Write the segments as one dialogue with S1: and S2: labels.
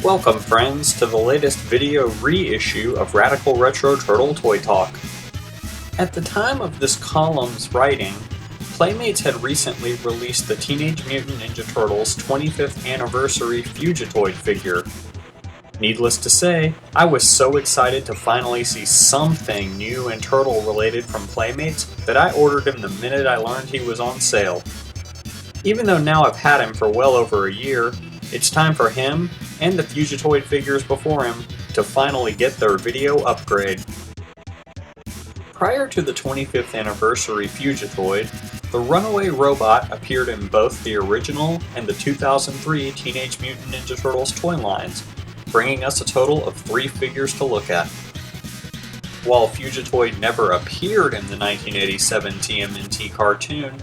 S1: Welcome friends to the latest video reissue of Radical Retro Turtle Toy Talk. At the time of this column's writing, Playmates had recently released the Teenage Mutant Ninja Turtles 25th Anniversary Fugitoid figure. Needless to say, I was so excited to finally see something new and turtle related from Playmates that I ordered him the minute I learned he was on sale. Even though now I've had him for well over a year, it's time for him, and the Fugitoid figures before him, to finally get their video upgrade. Prior to the 25th Anniversary Fugitoid, the Runaway Robot appeared in both the original and the 2003 Teenage Mutant Ninja Turtles toy lines, bringing us a total of 3 figures to look at. While Fugitoid never appeared in the 1987 TMNT cartoon,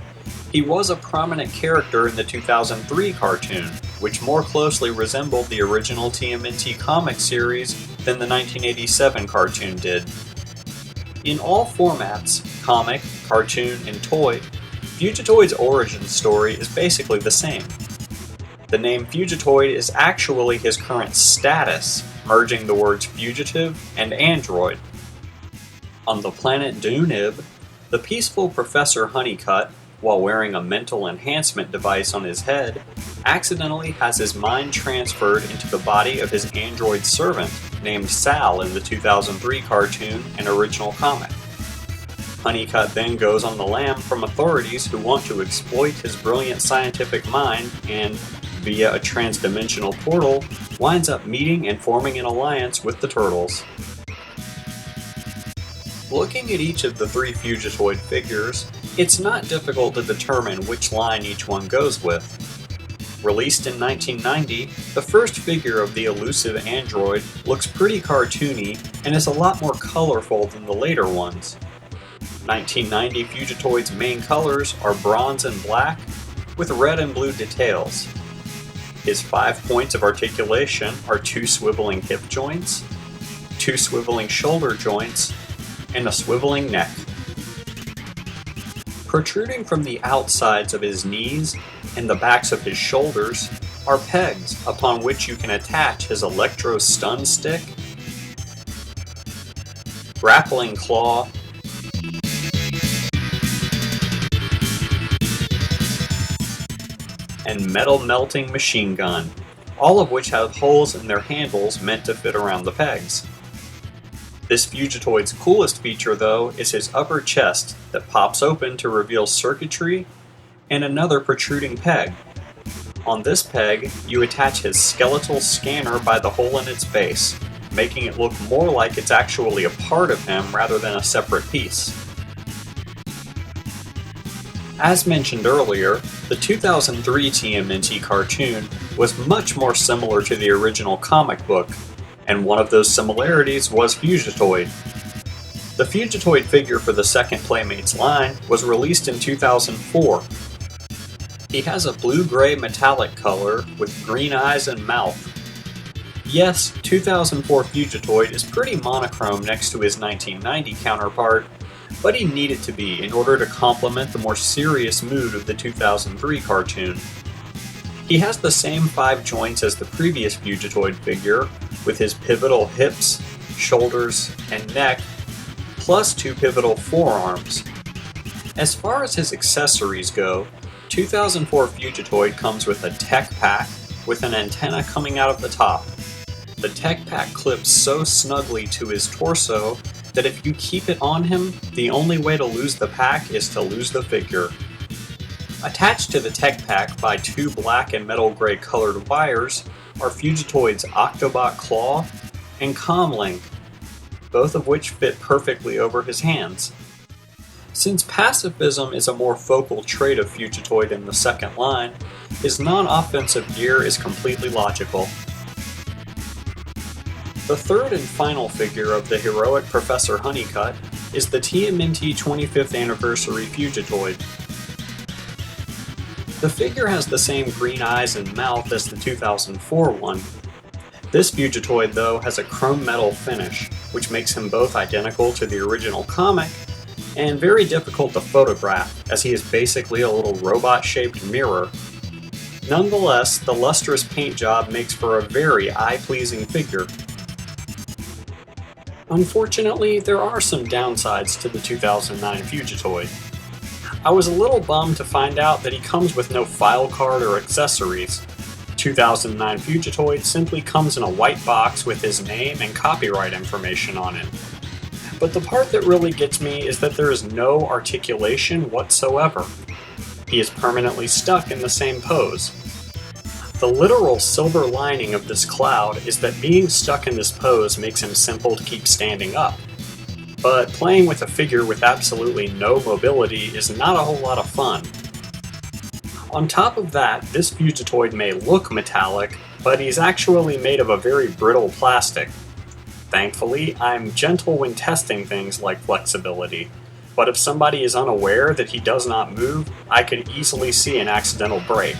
S1: he was a prominent character in the 2003 cartoon, which more closely resembled the original TMNT comic series than the 1987 cartoon did. In all formats, comic, cartoon, and toy, Fugitoid's origin story is basically the same. The name Fugitoid is actually his current status, merging the words fugitive and android. On the planet Doonib, the peaceful Professor Honeycutt, while wearing a mental enhancement device on his head, accidentally has his mind transferred into the body of his android servant, named Sal in the 2003 cartoon and original comic. Honeycutt then goes on the lam from authorities who want to exploit his brilliant scientific mind and, via a trans-dimensional portal, winds up meeting and forming an alliance with the Turtles. Looking at each of the 3 Fugitoid figures, it's not difficult to determine which line each one goes with. Released in 1990, the first figure of the elusive android looks pretty cartoony and is a lot more colorful than the later ones. 1990 Fugitoid's main colors are bronze and black, with red and blue details. His 5 points of articulation are 2 swiveling hip joints, 2 swiveling shoulder joints, and a swiveling neck. Protruding from the outsides of his knees and the backs of his shoulders are pegs upon which you can attach his electro-stun stick, grappling claw, and metal-melting machine gun, all of which have holes in their handles meant to fit around the pegs. This Fugitoid's coolest feature, though, is his upper chest that pops open to reveal circuitry and another protruding peg. On this peg, you attach his skeletal scanner by the hole in its base, making it look more like it's actually a part of him rather than a separate piece. As mentioned earlier, the 2003 TMNT cartoon was much more similar to the original comic book, and one of those similarities was Fugitoid. The Fugitoid figure for the second Playmates line was released in 2004. He has a blue-gray metallic color with green eyes and mouth. Yes, 2004 Fugitoid is pretty monochrome next to his 1990 counterpart, but he needed to be in order to complement the more serious mood of the 2003 cartoon. He has the same 5 joints as the previous Fugitoid figure, with his pivotal hips, shoulders, and neck, plus 2 pivotal forearms. As far as his accessories go, 2004 Fugitoid comes with a tech pack with an antenna coming out of the top. The tech pack clips so snugly to his torso that if you keep it on him, the only way to lose the pack is to lose the figure. Attached to the tech pack by 2 black and metal gray colored wires are Fugitoid's Octobot Claw and Comlink, both of which fit perfectly over his hands. Since pacifism is a more focal trait of Fugitoid in the second line, his non-offensive gear is completely logical. The third and final figure of the heroic Professor Honeycutt is the TMNT 25th Anniversary Fugitoid. The figure has the same green eyes and mouth as the 2004 one. This Fugitoid, though, has a chrome metal finish, which makes him both identical to the original comic and very difficult to photograph, as he is basically a little robot-shaped mirror. Nonetheless, the lustrous paint job makes for a very eye-pleasing figure. Unfortunately, there are some downsides to the 2009 Fugitoid. I was a little bummed to find out that he comes with no file card or accessories. 2009 Fugitoid simply comes in a white box with his name and copyright information on it. But the part that really gets me is that there is no articulation whatsoever. He is permanently stuck in the same pose. The literal silver lining of this cloud is that being stuck in this pose makes him simple to keep standing up. But playing with a figure with absolutely no mobility is not a whole lot of fun. On top of that, this Fugitoid may look metallic, but he's actually made of a very brittle plastic. Thankfully, I'm gentle when testing things like flexibility, but if somebody is unaware that he does not move, I could easily see an accidental break.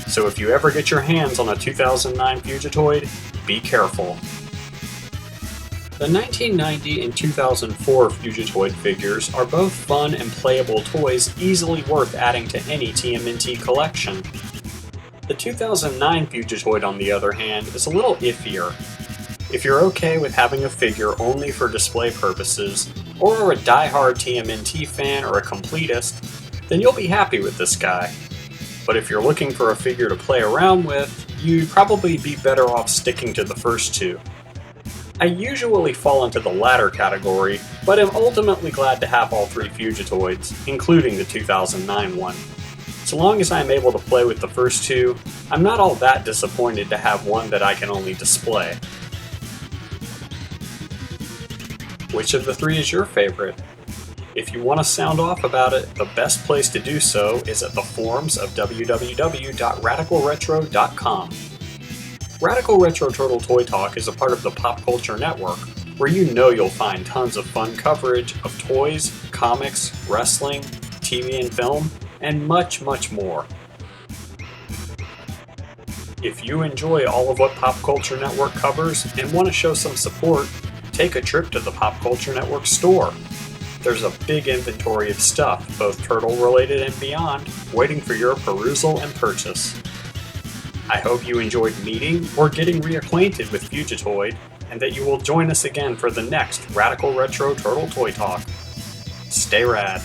S1: So if you ever get your hands on a 2009 Fugitoid, be careful. The 1990 and 2004 Fugitoid figures are both fun and playable toys easily worth adding to any TMNT collection. The 2009 Fugitoid, on the other hand, is a little iffier. If you're okay with having a figure only for display purposes, or are a die-hard TMNT fan or a completist, then you'll be happy with this guy. But if you're looking for a figure to play around with, you'd probably be better off sticking to the first two. I usually fall into the latter category, but am ultimately glad to have all three Fugitoids, including the 2009 one. So long as I'm able to play with the first two, I'm not all that disappointed to have one that I can only display. Which of the three is your favorite? If you want to sound off about it, the best place to do so is at the forums of www.radicalretro.com. Radical Retro Turtle Toy Talk is a part of the Pop Culture Network, where you know you'll find tons of fun coverage of toys, comics, wrestling, TV and film, and much, much more. If you enjoy all of what Pop Culture Network covers and want to show some support, take a trip to the Pop Culture Network store. There's a big inventory of stuff, both turtle-related and beyond, waiting for your perusal and purchase. I hope you enjoyed meeting or getting reacquainted with Fugitoid, and that you will join us again for the next Radical Retro Turtle Toy Talk. Stay rad.